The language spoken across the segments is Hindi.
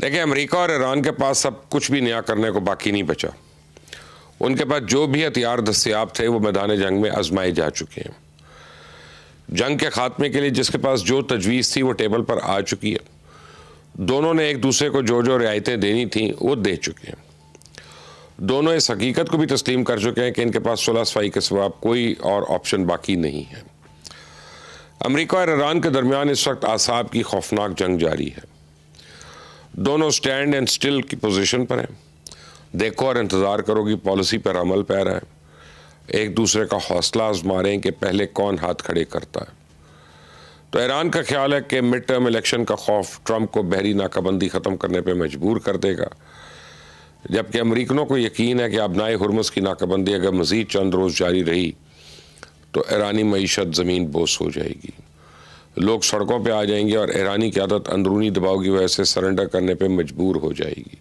देखिए, अमेरिका और ईरान के पास अब कुछ भी नया करने को बाकी नहीं बचा। उनके पास जो भी हथियार दस्तयाब थे वो मैदान जंग में आजमाए जा चुके हैं। जंग के खात्मे के लिए जिसके पास जो तजवीज़ थी वो टेबल पर आ चुकी है। दोनों ने एक दूसरे को जो जो रियायतें देनी थी वो दे चुके हैं। दोनों इस हकीकत को भी तस्लीम कर चुके हैं कि इनके पास सुलह सफाई के सिवा कोई और ऑप्शन बाकी नहीं है। अमेरिका और ईरान के दरमियान इस वक्त आसाब की खौफनाक जंग जारी है। दोनों स्टैंड एंड स्टिल की पोजीशन पर हैं। देखो और इंतज़ार करो कि पॉलिसी पर अमल पैरा है। एक दूसरे का हौसला आजमा रहे हैं कि पहले कौन हाथ खड़े करता है। तो ईरान का ख्याल है कि मिड टर्म इलेक्शन का खौफ ट्रंप को बहरी नाकाबंदी ख़त्म करने पर मजबूर कर देगा, जबकि अमरीकनों को यकीन है कि अबनाए हुर्मुज़ की नाकाबंदी अगर मज़ीद चंद रोज़ जारी रही तो ईरानी मईशत ज़मीन बोस हो जाएगी। लोग सड़कों पे आ जाएंगे और ईरानी क़यादत अंदरूनी दबाव की वजह से सरेंडर करने पे मजबूर हो जाएगी।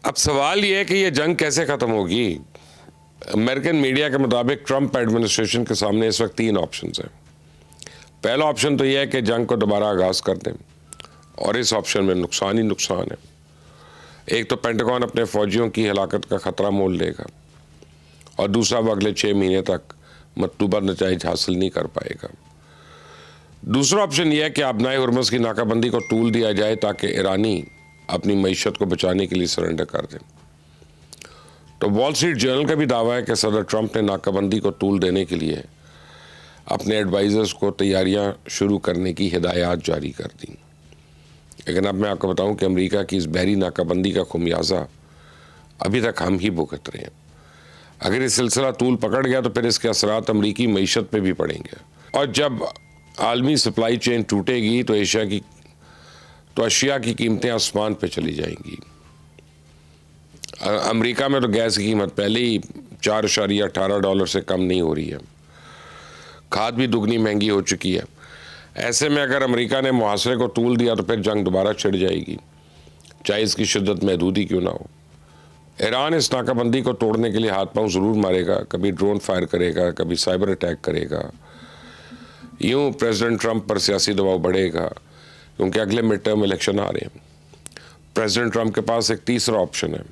अब सवाल यह है कि यह जंग कैसे ख़त्म होगी। अमेरिकन मीडिया के मुताबिक ट्रंप एडमिनिस्ट्रेशन के सामने इस वक्त 3 ऑप्शन हैं। पहला ऑप्शन तो यह है कि जंग को दोबारा आगाज़ कर दें, और इस ऑप्शन में नुकसान ही नुकसान है। एक तो पेंटागन अपने फौजियों की हलाकत का ख़तरा मोल लेगा, और दूसरा वो अगले 6 महीने तक मतलूबा नतीजा हासिल नहीं कर पाएगा। दूसरा ऑप्शन यह है कि अबनाए हुर्मुज़ की नाकाबंदी को टूल दिया जाए ताकि ईरानी अपनी मईशत को बचाने के लिए सरेंडर कर दें। तो वॉल स्ट्रीट जर्नल का भी दावा है कि सदर ट्रंप ने नाकाबंदी को टूल देने के लिए अपने एडवाइज़र्स को तैयारियां शुरू करने की हिदायत जारी कर दी। लेकिन अब मैं आपको बताऊं कि अमेरिका की इस बहरी नाकाबंदी का खुमियाजा अभी तक हम ही भुगत रहे हैं। अगर ये सिलसिला तूल पकड़ गया तो फिर इसके असरात अमरीकी मईशत पे भी पड़ेंगे, और जब आलमी सप्लाई चेन टूटेगी तो अशिया की कीमतें आसमान पे चली जाएंगी। अमेरिका में तो गैस की कीमत पहले ही $4.18 से कम नहीं हो रही है। खाद भी दुगनी महंगी हो चुकी है। ऐसे में अगर अमेरिका ने मुहासरे को तूल दिया तो फिर जंग दोबारा छिड़ जाएगी, चाहे इसकी शिद्दत महदूद ही क्यों ना हो। ईरान इस नाकाबंदी को तोड़ने के लिए हाथ पांव ज़रूर मारेगा, कभी ड्रोन फायर करेगा, कभी साइबर अटैक करेगा। यूँ प्रेसिडेंट ट्रंप पर सियासी दबाव बढ़ेगा, क्योंकि अगले मिड टर्म इलेक्शन आ रहे हैं। प्रेसिडेंट ट्रंप के पास एक तीसरा ऑप्शन है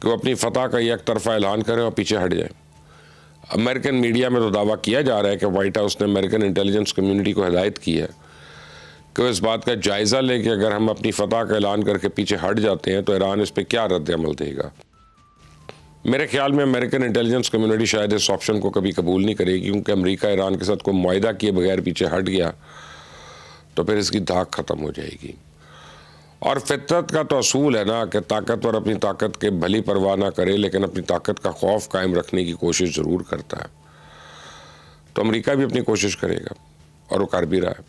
कि वो अपनी फतह का एक तरफा ऐलान करें और पीछे हट जाए। अमेरिकन मीडिया में तो दावा किया जा रहा है कि व्हाइट हाउस ने अमेरिकन इंटेलिजेंस कम्युनिटी को हिदायत की है कि वो इस बात का जायज़ा ले कि अगर हम अपनी फतह का ऐलान करके पीछे हट जाते हैं तो ईरान इस पर क्या रद्द अमल देगा। मेरे ख्याल में अमेरिकन इंटेलिजेंस कम्युनिटी शायद इस ऑप्शन को कभी कबूल नहीं करेगी, क्योंकि अमेरिका ईरान के साथ कोई मुआहदा किए बगैर पीछे हट गया तो फिर इसकी धाक ख़त्म हो जाएगी। और फितरत का तो असूल है ना कि ताकतवर अपनी ताकत के भली परवाह ना करे, लेकिन अपनी ताकत का खौफ कायम रखने की कोशिश ज़रूर करता है। तो अमेरिका भी अपनी कोशिश करेगा, और वो कर भी रहा है।